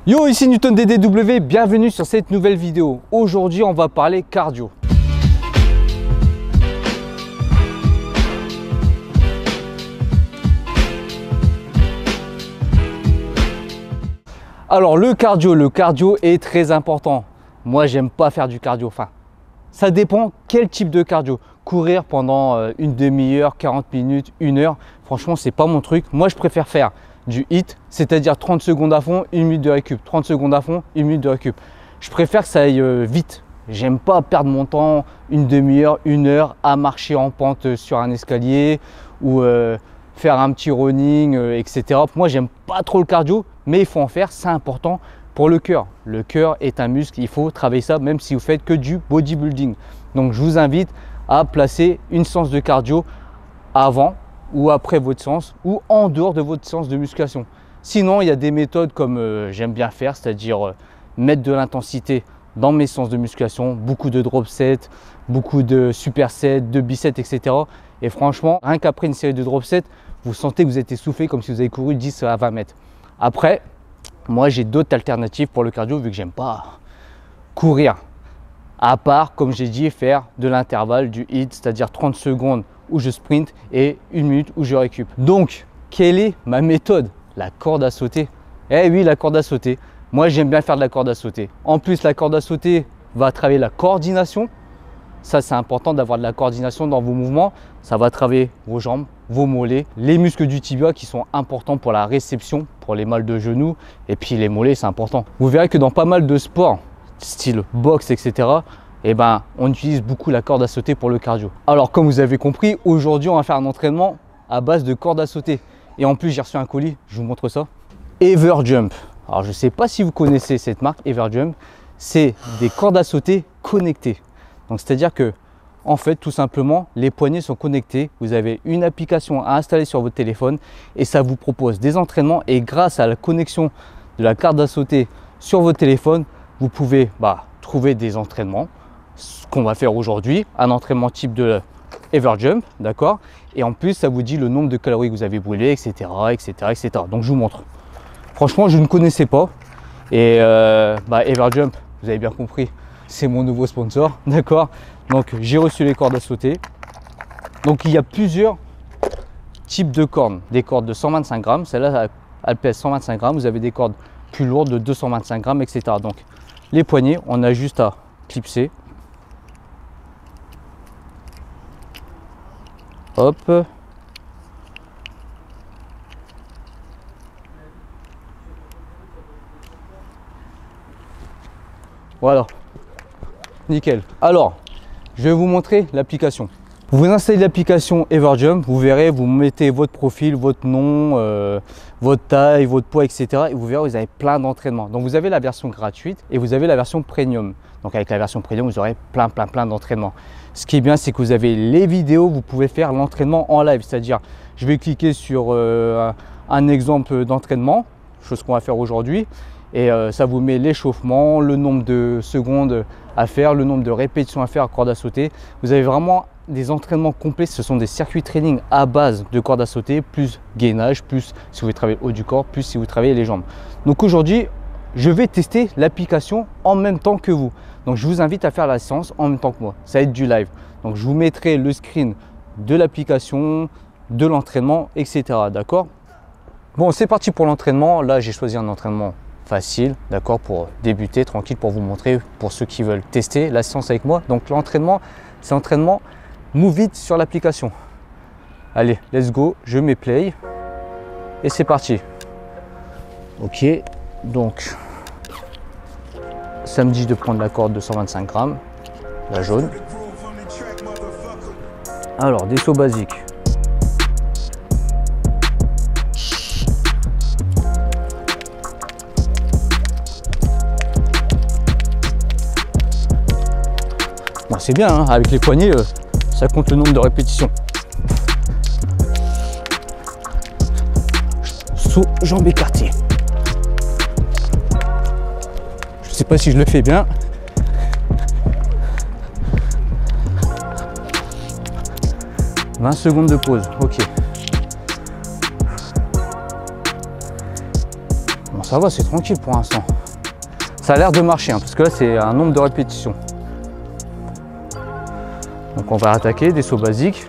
Yo, ici Newton DDW, bienvenue sur cette nouvelle vidéo. Aujourd'hui, on va parler cardio. Alors le cardio est très important. Moi, j'aime pas faire du cardio. Enfin, ça dépend quel type de cardio. Courir pendant une demi-heure, 40 minutes, 1 heure, franchement, c'est pas mon truc. Moi, je préfère faire du HIIT, c'est-à-dire 30 secondes à fond, 1 minute de récup. 30 secondes à fond, 1 minute de récup. Je préfère que ça aille vite. J'aime pas perdre mon temps une demi-heure, 1 heure à marcher en pente sur un escalier ou faire un petit running, etc. Moi, j'aime pas trop le cardio, mais il faut en faire, c'est important pour le cœur. Le cœur est un muscle, il faut travailler ça même si vous faites que du bodybuilding. Donc, je vous invite à placer une séance de cardio avant ou après votre séance ou en dehors de votre séance de musculation. Sinon, il y a des méthodes comme j'aime bien faire, c'est-à-dire mettre de l'intensité dans mes séances de musculation, beaucoup de drop sets, beaucoup de supersets, de biceps, etc. Et franchement, rien qu'après une série de drop sets, vous sentez que vous êtes essoufflé comme si vous avez couru 10 à 20 mètres. Après, moi j'ai d'autres alternatives pour le cardio vu que j'aime pas courir. À part, comme j'ai dit, faire de l'intervalle, du HIIT, c'est-à-dire 30 secondes où je sprint et 1 minute où je récup. Donc, quelle est ma méthode? La corde à sauter. Eh oui, la corde à sauter. Moi, j'aime bien faire de la corde à sauter. En plus, la corde à sauter va travailler la coordination. Ça, c'est important d'avoir de la coordination dans vos mouvements. Ça va travailler vos jambes, vos mollets, les muscles du tibia qui sont importants pour la réception, pour les mal de genoux. Et puis, les mollets, c'est important. Vous verrez que dans pas mal de sports, style boxe, etc., eh ben, on utilise beaucoup la corde à sauter pour le cardio. Alors, comme vous avez compris, aujourd'hui, on va faire un entraînement à base de corde à sauter. Et en plus, j'ai reçu un colis, je vous montre ça. Everjump. Alors, je ne sais pas si vous connaissez cette marque, Everjump. C'est des cordes à sauter connectées. Donc, c'est-à-dire que, en fait, tout simplement, les poignets sont connectés. Vous avez une application à installer sur votre téléphone et ça vous propose des entraînements. Et grâce à la connexion de la corde à sauter sur votre téléphone, vous pouvez trouver des entraînements. Ce qu'on va faire aujourd'hui, un entraînement type de Everjump, d'accord? Et en plus, ça vous dit le nombre de calories que vous avez brûlé, etc., etc., etc. Donc, je vous montre. Franchement, je ne connaissais pas. Et Everjump, vous avez bien compris, c'est mon nouveau sponsor, d'accord? Donc, j'ai reçu les cordes à sauter. Donc, il y a plusieurs types de cordes. Des cordes de 125 grammes, celle-là, elle pèse 125 grammes. Vous avez des cordes plus lourdes de 225 grammes, etc. Donc, les poignets, on a juste à clipser. Hop. Voilà. Nickel. Alors, je vais vous montrer l'application. Vous installez l'application Everjump, vous verrez, vous mettez votre profil, votre nom, votre taille, votre poids, etc. Et vous verrez, vous avez plein d'entraînements. Donc, vous avez la version gratuite et vous avez la version premium. Donc, avec la version premium, vous aurez plein d'entraînements. Ce qui est bien, c'est que vous avez les vidéos, vous pouvez faire l'entraînement en live. C'est-à-dire, je vais cliquer sur un exemple d'entraînement, chose qu'on va faire aujourd'hui. Et ça vous met l'échauffement, le nombre de secondes à faire, le nombre de répétitions à faire à corde à sauter. Vous avez vraiment des entraînements complets. Ce sont des circuits training à base de corde à sauter, plus gainage, plus si vous voulez travailler le haut du corps, plus si vous travaillez les jambes. Donc aujourd'hui, je vais tester l'application en même temps que vous. Donc je vous invite à faire la séance en même temps que moi. Ça va être du live. Donc je vous mettrai le screen de l'application, de l'entraînement, etc. D'accord? Bon, c'est parti pour l'entraînement. Là, j'ai choisi un entraînement facile, d'accord, pour débuter, tranquille, pour vous montrer, pour ceux qui veulent tester la séance avec moi. Donc l'entraînement, c'est l'entraînement Move It sur l'application. Allez, let's go, je mets play et c'est parti. Ok, donc ça me dit de prendre la corde de 125 grammes, la jaune. Alors, des sauts basiques. C'est bien, hein, avec les poignets, ça compte le nombre de répétitions. Saut, jambes écartées. Je ne sais pas si je le fais bien. 20 secondes de pause, ok. Bon, ça va, c'est tranquille pour l'instant. Ça a l'air de marcher, hein, parce que là, c'est un nombre de répétitions. Donc on va attaquer des sauts basiques.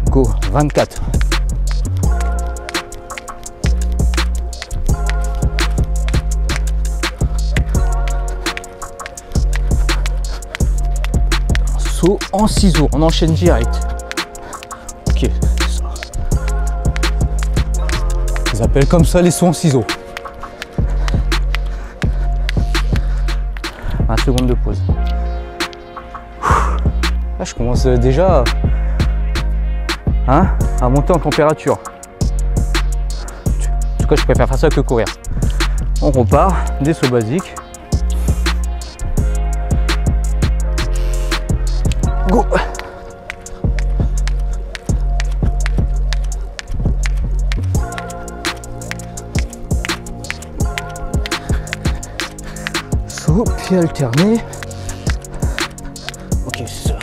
Go, 24. Saut en ciseaux, on enchaîne direct. Ok, c'est ça. Ils appellent comme ça les sauts en ciseaux. 20 secondes de pause. Là, je commence déjà à monter en température. En tout cas, je préfère faire ça que courir. On repart, des sauts basiques. Go! Saut, pied alterné. Ok, c'est ça.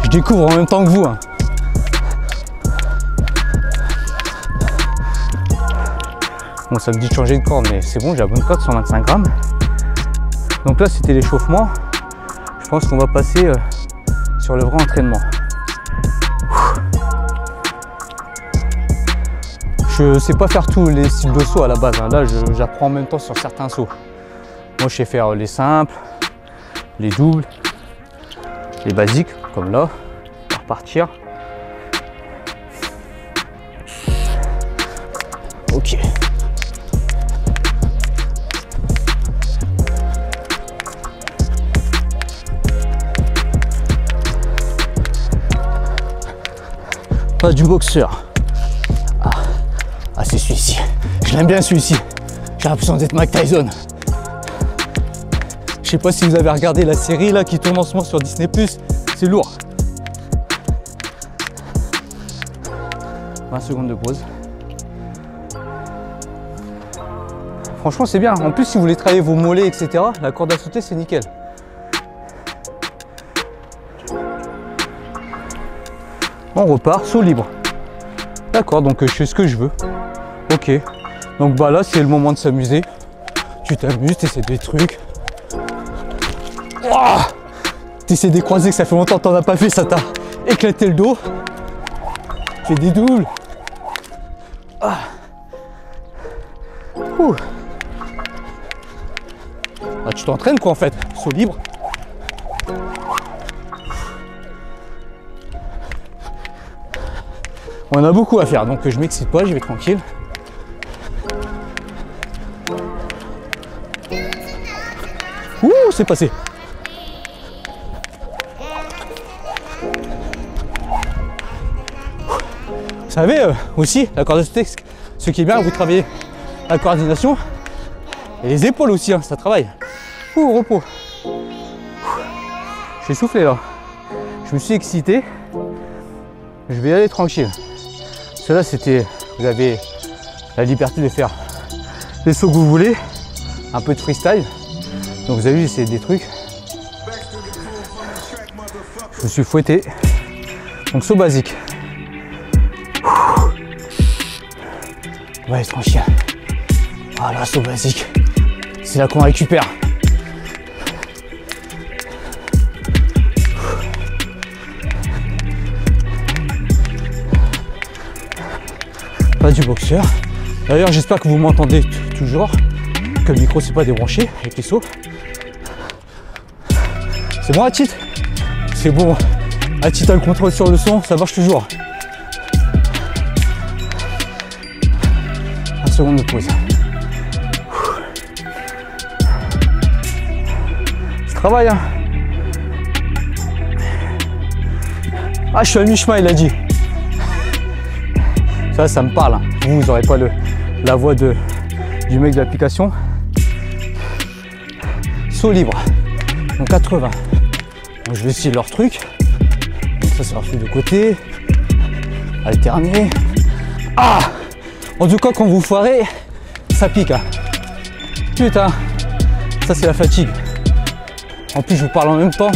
Je découvre en même temps que vous. Hein. Bon, ça me dit de changer de corde, mais c'est bon, j'ai la bonne corde, 125 grammes. Donc là, c'était l'échauffement. Je pense qu'on va passer sur le vrai entraînement. Je sais pas faire tous les styles de saut à la base. Hein. Là, j'apprends en même temps sur certains sauts. Moi, je sais faire les simples, les doubles, les basiques, comme là. On va repartir. Ok. Pas du boxeur. Ah, c'est celui-ci. Je l'aime bien celui-ci. J'ai l'impression d'être Mike Tyson. Je sais pas si vous avez regardé la série là qui tourne en ce moment sur Disney+. C'est lourd. 20 secondes de pause. Franchement, c'est bien. En plus, si vous voulez travailler vos mollets, etc., la corde à sauter, c'est nickel. On repart, saut libre. D'accord, donc je fais ce que je veux. Ok. Donc bah là, c'est le moment de s'amuser. Tu t'amuses, tu essaies des trucs. Oh, tu essaies des croisés que ça fait longtemps que t'en as pas fait, ça t'a éclaté le dos. Tu fais des doubles. Ah. Bah, tu t'entraînes quoi en fait, saut libre. On a beaucoup à faire, donc je m'excite pas, j'y vais tranquille. Ouh, c'est passé. Vous savez, aussi, la corde à sauter, ce qui est bien, vous travaillez la coordination et les épaules aussi, hein, ça travaille. Ouh, repos. Je suis soufflé là. Je me suis excité. Je vais y aller tranquille. Cela, c'était, vous avez la liberté de faire les sauts que vous voulez, un peu de freestyle. Donc vous avez vu, j'essaie des trucs. Je me suis fouetté. Donc saut basique. On va aller tranquille. Voilà, saut basique. C'est là qu'on récupère. Pas du boxeur. D'ailleurs, j'espère que vous m'entendez toujours, que le micro s'est pas débranché avec les sauts. C'est bon, Atit? C'est bon. Atit a le contrôle sur le son, ça marche toujours. 1 seconde de pause. Ça travaille, hein. Ah, je suis à mi-chemin, il a dit. Ça me parle. Hein. Vous n'aurez pas la voix du mec de l'application. Saut libre. Donc 80. Donc, je vais essayer leur truc. Donc ça, c'est leur truc de côté. Alterner. Ah! En tout cas, quand vous foirez, ça pique. Hein. Putain, ça c'est la fatigue. En plus, je vous parle en même temps.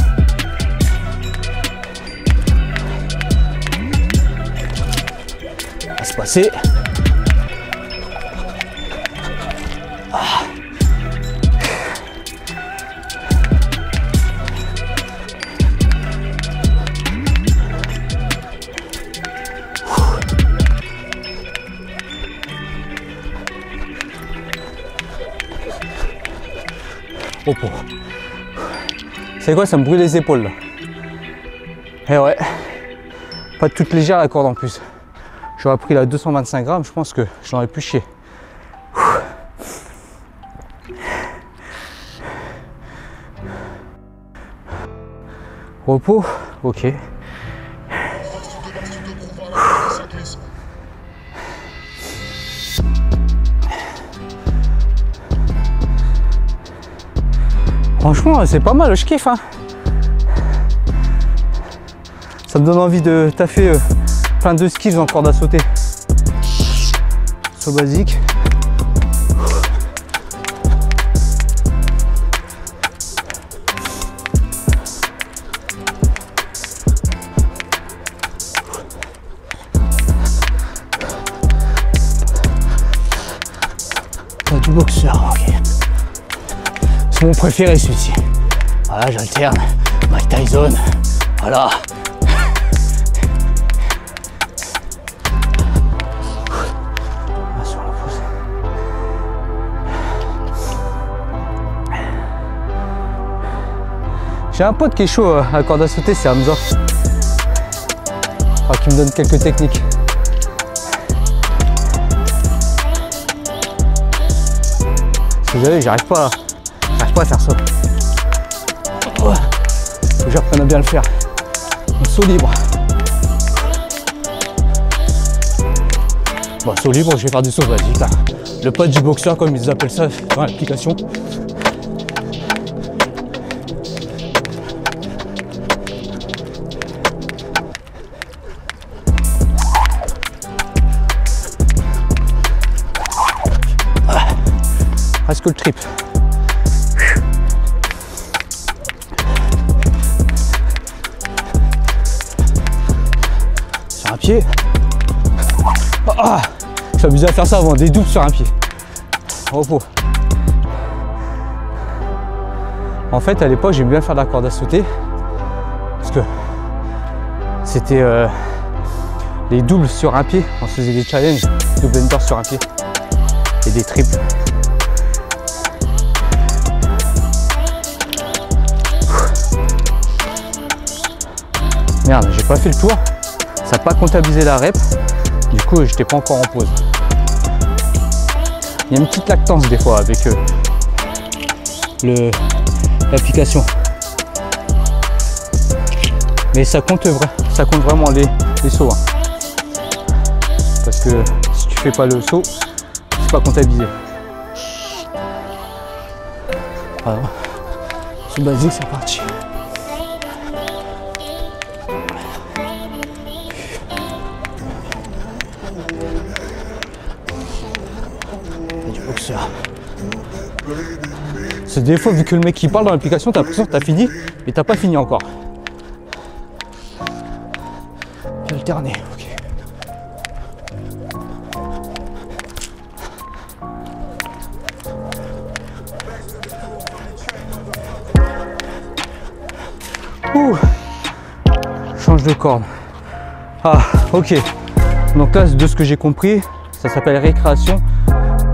Se passer. Ah. Repos. C'est quoi, ça me brûle les épaules là. Et ouais, pas toute légère la corde en plus. J'aurais pris la 225 grammes, je pense que je n'aurais plus chier. Repos, ok. Franchement, c'est pas mal, je kiffe. Hein. Ça me donne envie de taffer plein de skills en corde à sauter. Saut basique. Pas du boxeur, ok. C'est mon préféré celui-ci. Voilà, j'alterne. Mike Tyson. Voilà. J'ai un pote qui est chaud à la corde à sauter, c'est Hamza. Qui me donne quelques techniques. Vous savez, j'arrive pas à faire ça. Faut que j'apprenne à bien le faire. Un saut libre. Bon, saut libre, je vais faire du saut basique là. Le pote du boxeur, comme ils appellent ça dans l'application. Presque le trip. Sur un pied. Ah, je suis amusé à faire ça avant, des doubles sur un pied. Repos. En fait, à l'époque, j'aimais bien faire de la corde à sauter. Parce que c'était les doubles sur un pied. On se faisait des challenges, double ender sur un pied. Et des triples. Merde, j'ai pas fait le tour, ça n'a pas comptabilisé la rep, du coup j'étais pas encore en pause. Il y a une petite lactance des fois avec l'application. Mais ça compte vraiment les sauts. Hein. Parce que si tu fais pas le saut, c'est pas comptabilisé. Alors, saut basique, c'est parti. C'est des fois, vu que le mec qui parle dans l'application, t'as l'impression que t'as fini, mais t'as pas fini encore. J'ai alterné, ok. Ouh. Change de corde. Ah, ok. Donc là, de ce que j'ai compris, ça s'appelle récréation.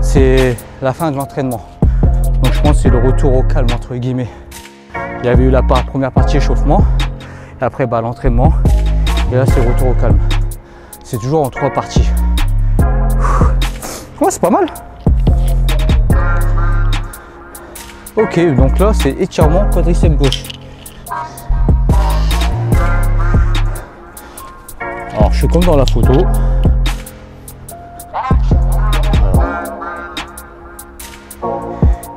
C'est la fin de l'entraînement. Donc je pense que c'est le retour au calme entre guillemets. Il y avait eu la première partie échauffement, et après l'entraînement, et là c'est le retour au calme. C'est toujours en 3 parties. Ouais, c'est pas mal. Ok, donc là c'est étirement quadriceps gauche. Alors je suis comme dans la photo.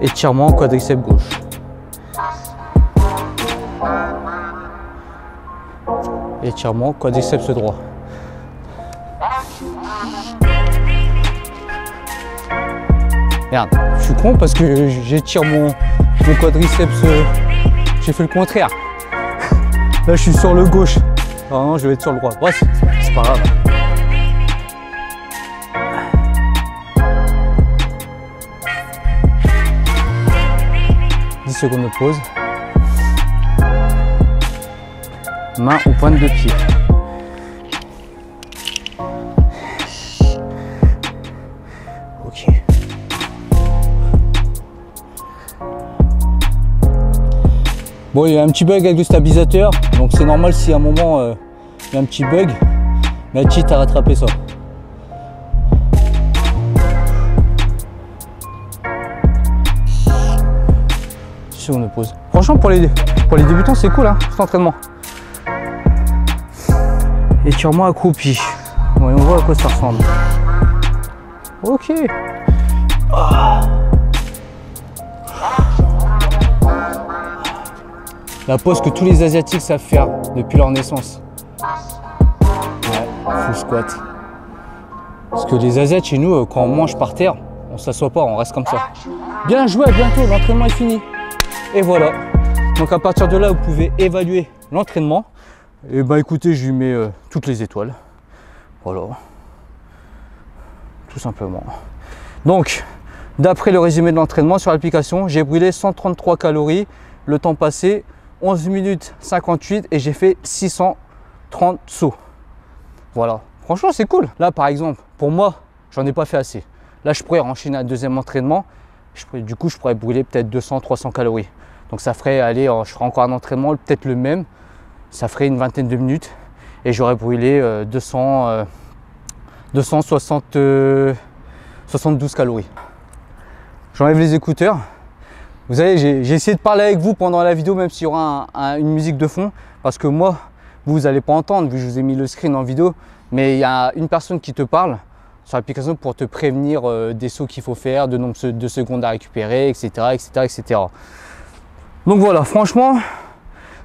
Étirement quadriceps gauche. Étirement quadriceps droit. Merde, je suis con parce que j'étire mon quadriceps. j'ai fait le contraire. Là, je suis sur le gauche. Alors non, je vais être sur le droit. Bref, c'est pas grave. Secondes de pause. Main ou pointe de pied. Ok. Bon, il y a un petit bug avec le stabilisateur, donc c'est normal si à un moment il y a un petit bug, mais la cheat a rattrapé ça. On pause. Franchement, pour les débutants, c'est cool, hein, cet entraînement. Étirement accroupi. Bon, et on voit à quoi ça ressemble. Ok. La pose que tous les Asiatiques savent faire depuis leur naissance. Ouais, full squat. Parce que les Asiates, chez nous, quand on mange par terre, on s'assoit pas, on reste comme ça. Bien joué, à bientôt, l'entraînement est fini. Et voilà, donc à partir de là, vous pouvez évaluer l'entraînement. Et bah écoutez, je lui mets toutes les étoiles. Voilà, tout simplement. Donc, d'après le résumé de l'entraînement sur l'application, j'ai brûlé 133 calories, le temps passé 11 minutes 58 et j'ai fait 630 sauts. Voilà, franchement c'est cool. Là par exemple, pour moi, j'en ai pas fait assez. Là je pourrais enchaîner un deuxième entraînement. Du coup, je pourrais brûler peut-être 200-300 calories. Donc ça ferait, allez, je ferai encore un entraînement, peut-être le même. Ça ferait une vingtaine de minutes. Et j'aurais brûlé 272 calories. J'enlève les écouteurs. Vous savez, j'ai essayé de parler avec vous pendant la vidéo, même s'il y aura une musique de fond. Parce que moi, vous n'allez pas entendre, vu que je vous ai mis le screen en vidéo. Mais il y a une personne qui te parle sur l'application pour te prévenir des sauts qu'il faut faire, de nombre de secondes à récupérer, etc., etc., etc. Donc voilà, franchement,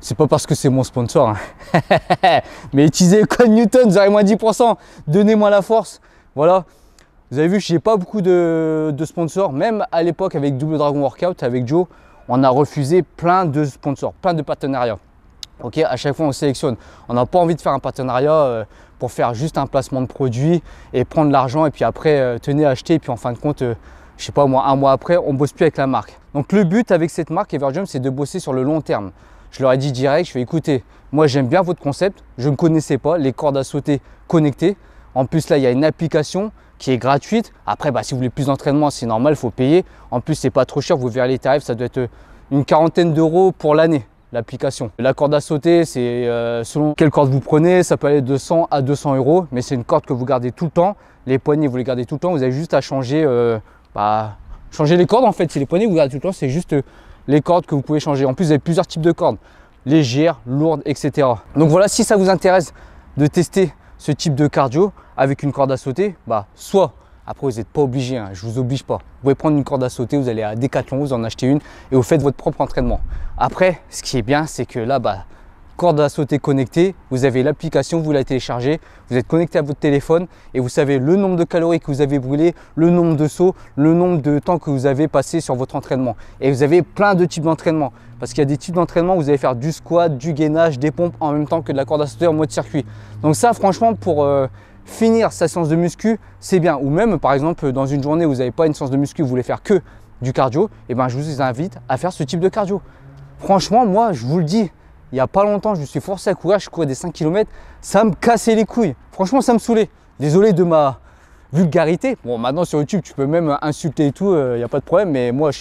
c'est pas parce que c'est mon sponsor, hein. Mais utilisez le code Newton, vous aurez moins 10%. Donnez-moi la force. Voilà, vous avez vu, j'ai pas beaucoup de sponsors. Même à l'époque avec Double Dragon Workout, avec Joe, on a refusé plein de sponsors, plein de partenariats. Ok, à chaque fois on sélectionne. On n'a pas envie de faire un partenariat pour faire juste un placement de produit et prendre l'argent et puis après tenez acheter et puis en fin de compte, je sais pas moi, un mois après, on bosse plus avec la marque. Donc le but avec cette marque Everjump, c'est de bosser sur le long terme. Je leur ai dit direct, je fais écoutez, moi j'aime bien votre concept, je ne connaissais pas les cordes à sauter connectées. En plus là, il y a une application qui est gratuite. Après, bah, si vous voulez plus d'entraînement, c'est normal, il faut payer. En plus, c'est pas trop cher, vous verrez les tarifs, ça doit être une quarantaine d'euros pour l'année. L'application. La corde à sauter, c'est selon quelle corde vous prenez, ça peut aller de 100 à 200 euros, mais c'est une corde que vous gardez tout le temps. Les poignées, vous les gardez tout le temps, vous avez juste à changer, changer les cordes en fait. Si les poignées, vous gardez tout le temps, c'est juste les cordes que vous pouvez changer. En plus, vous avez plusieurs types de cordes, légères, lourdes, etc. Donc voilà, si ça vous intéresse de tester ce type de cardio avec une corde à sauter, bah soit, après vous n'êtes pas obligé, hein, je ne vous oblige pas. Vous pouvez prendre une corde à sauter, vous allez à Decathlon, vous en achetez une et vous faites votre propre entraînement. Après, ce qui est bien, c'est que là, corde à sauter connectée, vous avez l'application, vous la téléchargez, vous êtes connecté à votre téléphone et vous savez le nombre de calories que vous avez brûlé, le nombre de sauts, le nombre de temps que vous avez passé sur votre entraînement. Et vous avez plein de types d'entraînement parce qu'il y a des types d'entraînement où vous allez faire du squat, du gainage, des pompes en même temps que de la corde à sauter en mode circuit. Donc ça, franchement, pour finir sa séance de muscu, c'est bien. Ou même, par exemple, dans une journée où vous n'avez pas une séance de muscu, vous voulez faire que du cardio, et ben je vous invite à faire ce type de cardio. Franchement, moi, je vous le dis, il n'y a pas longtemps, je me suis forcé à courir, je courais des 5 km, ça me cassait les couilles. Franchement, ça me saoulait. Désolé de ma vulgarité. Bon, maintenant sur YouTube, tu peux même insulter et tout, il n'y a pas de problème, mais moi,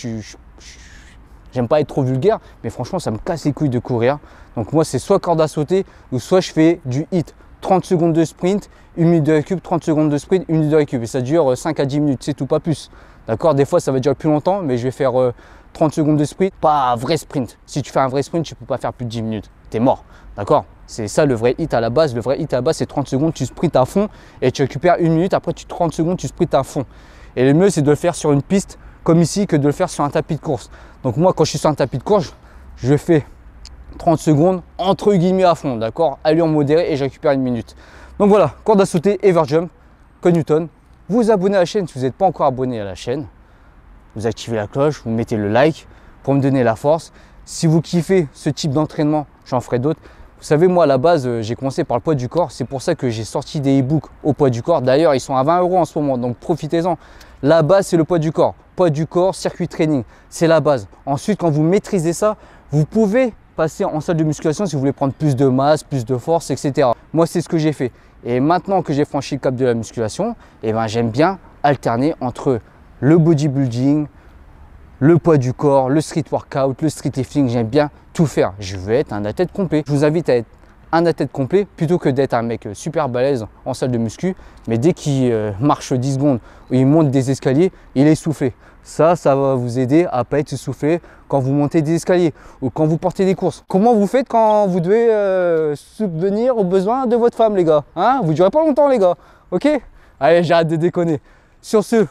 j'aime pas être trop vulgaire, mais franchement, ça me casse les couilles de courir. Donc moi, c'est soit corde à sauter, ou soit je fais du HIIT. 30 secondes de sprint, 1 minute de récup, 30 secondes de sprint, 1 minute de récup. Et ça dure 5 à 10 minutes, c'est tout, pas plus. D'accord? Des fois, ça va durer plus longtemps, mais je vais faire 30 secondes de sprint, pas un vrai sprint. Si tu fais un vrai sprint, tu ne peux pas faire plus de 10 minutes. Tu es mort. D'accord? C'est ça le vrai HIIT à la base. Le vrai HIIT à la base, c'est 30 secondes, tu sprints à fond et tu récupères 1 minute. Après, 30 secondes, tu sprints à fond. Et le mieux, c'est de le faire sur une piste comme ici que de le faire sur un tapis de course. Donc moi, quand je suis sur un tapis de course, je fais 30 secondes entre guillemets à fond, d'accord, allure modérée et je récupère 1 minute. Donc voilà, corde à sauter Everjump, code Newton. Vous vous abonnez à la chaîne si vous n'êtes pas encore abonné à la chaîne. Vous activez la cloche, vous mettez le like pour me donner la force. Si vous kiffez ce type d'entraînement, j'en ferai d'autres. Vous savez, moi à la base, j'ai commencé par le poids du corps. C'est pour ça que j'ai sorti des e-books au poids du corps. D'ailleurs, ils sont à 20 € en ce moment, donc profitez-en. La base, c'est le poids du corps. Poids du corps, circuit training, c'est la base. Ensuite, quand vous maîtrisez ça, vous pouvez passer en salle de musculation si vous voulez prendre plus de masse, plus de force, etc. Moi, c'est ce que j'ai fait. Et maintenant que j'ai franchi le cap de la musculation, eh ben, j'aime bien alterner entre le bodybuilding, le poids du corps, le street workout, le street lifting. J'aime bien tout faire. Je veux être un athlète complet. Je vous invite à être un athlète complet plutôt que d'être un mec super balèze en salle de muscu. Mais dès qu'il marche 10 secondes ou il monte des escaliers, il est essoufflé. Ça va vous aider à ne pas être essoufflé quand vous montez des escaliers ou quand vous portez des courses. Comment vous faites quand vous devez subvenir aux besoins de votre femme, les gars, hein? Vous ne durez pas longtemps, les gars. Ok? Allez, j'arrête de déconner. Sur ce,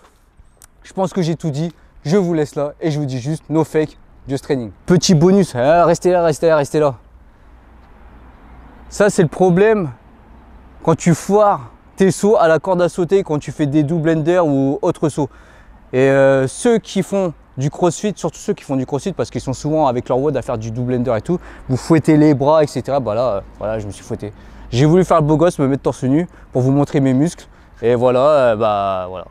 je pense que j'ai tout dit. Je vous laisse là et je vous dis juste no fake, just training. Petit bonus, restez là, restez là, restez là. Ça, c'est le problème quand tu foires tes sauts à la corde à sauter, quand tu fais des double under ou autres sauts. Et ceux qui font du crossfit, surtout ceux qui font du crossfit parce qu'ils sont souvent avec leur WOD à faire du double under et tout, vous fouettez les bras, etc. Bah là, voilà, je me suis fouetté. J'ai voulu faire le beau gosse, me mettre torse nu pour vous montrer mes muscles. Et voilà, bah voilà.